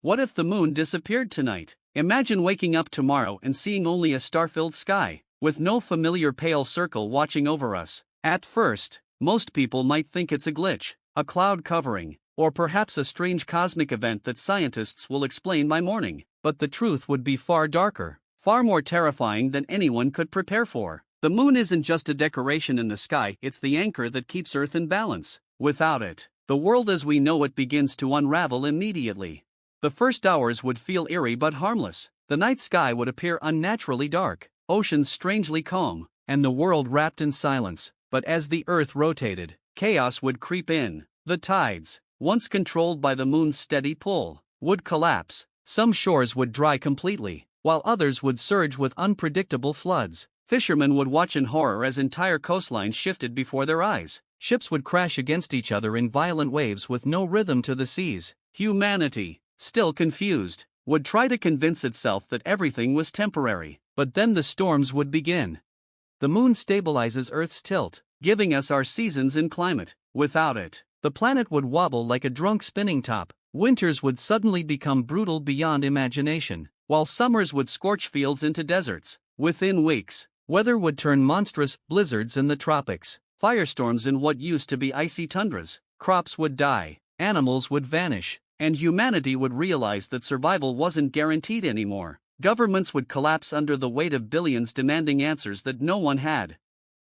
What if the moon disappeared tonight? Imagine waking up tomorrow and seeing only a star-filled sky, with no familiar pale circle watching over us. At first, most people might think it's a glitch, a cloud covering, or perhaps a strange cosmic event that scientists will explain by morning. But the truth would be far darker, far more terrifying than anyone could prepare for. The moon isn't just a decoration in the sky, it's the anchor that keeps Earth in balance. Without it, the world as we know it begins to unravel immediately. The first hours would feel eerie but harmless. The night sky would appear unnaturally dark, oceans strangely calm, and the world wrapped in silence. But as the Earth rotated, chaos would creep in. The tides, once controlled by the moon's steady pull, would collapse. Some shores would dry completely, while others would surge with unpredictable floods. Fishermen would watch in horror as entire coastlines shifted before their eyes. Ships would crash against each other in violent waves with no rhythm to the seas. Humanity, still confused, would try to convince itself that everything was temporary. But then the storms would begin. The moon stabilizes Earth's tilt, giving us our seasons and climate. Without it, the planet would wobble like a drunk spinning top. Winters would suddenly become brutal beyond imagination, while summers would scorch fields into deserts. Within weeks, weather would turn monstrous blizzards in the tropics, firestorms in what used to be icy tundras. Crops would die, animals would vanish, and humanity would realize that survival wasn't guaranteed anymore. Governments would collapse under the weight of billions demanding answers that no one had.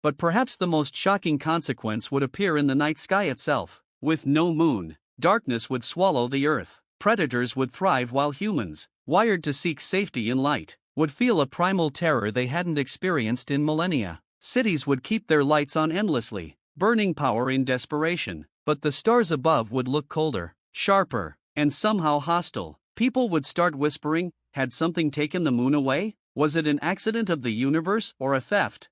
But perhaps the most shocking consequence would appear in the night sky itself. With no moon, darkness would swallow the Earth. Predators would thrive while humans, wired to seek safety in light, would feel a primal terror they hadn't experienced in millennia. Cities would keep their lights on endlessly, burning power in desperation. But the stars above would look colder, sharper, and somehow hostile. People would start whispering, had something taken the moon away? Was it an accident of the universe or a theft?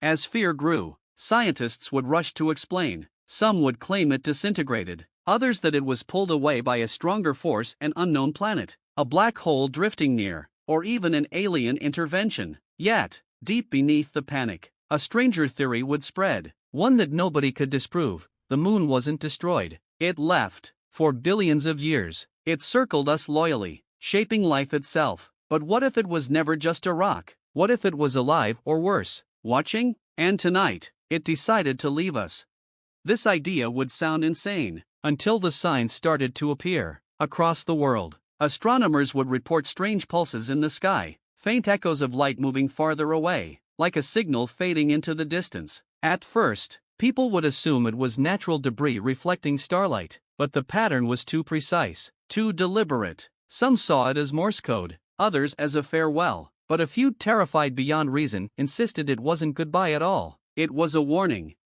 As fear grew, scientists would rush to explain. Some would claim it disintegrated, others that it was pulled away by a stronger force, an unknown planet, a black hole drifting near, or even an alien intervention. Yet, deep beneath the panic, a stranger theory would spread, one that nobody could disprove. The moon wasn't destroyed. It left. For billions of years, it circled us loyally, shaping life itself. But what if it was never just a rock? What if it was alive, or worse, watching? And tonight, it decided to leave us. This idea would sound insane, until the signs started to appear. Across the world, astronomers would report strange pulses in the sky, faint echoes of light moving farther away, like a signal fading into the distance. At first, people would assume it was natural debris reflecting starlight, but the pattern was too precise, too deliberate. Some saw it as Morse code, others as a farewell, but a few, terrified beyond reason, insisted it wasn't goodbye at all. It was a warning.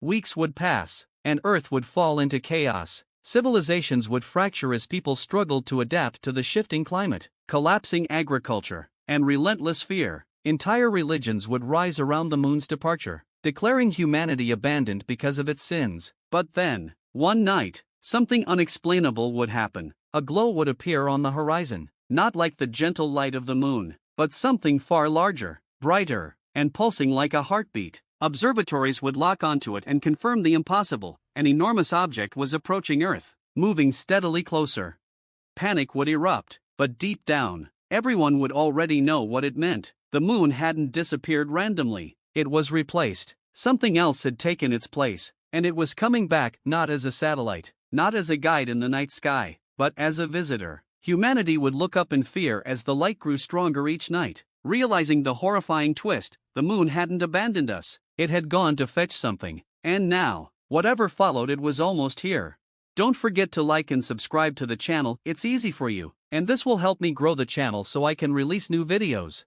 Weeks would pass, and Earth would fall into chaos. Civilizations would fracture as people struggled to adapt to the shifting climate. Collapsing agriculture and relentless fear. Entire religions would rise around the moon's departure, declaring humanity abandoned because of its sins. But then, one night, something unexplainable would happen. A glow would appear on the horizon, not like the gentle light of the moon, but something far larger, brighter, and pulsing like a heartbeat. Observatories would lock onto it and confirm the impossible. An enormous object was approaching Earth, moving steadily closer. Panic would erupt, but deep down, everyone would already know what it meant. The moon hadn't disappeared randomly. It was replaced. Something else had taken its place, and it was coming back, not as a satellite, not as a guide in the night sky, but as a visitor. Humanity would look up in fear as the light grew stronger each night, realizing the horrifying twist. The moon hadn't abandoned us. It had gone to fetch something, and now, whatever followed, it was almost here. Don't forget to like and subscribe to the channel. It's easy for you, and this will help me grow the channel so I can release new videos.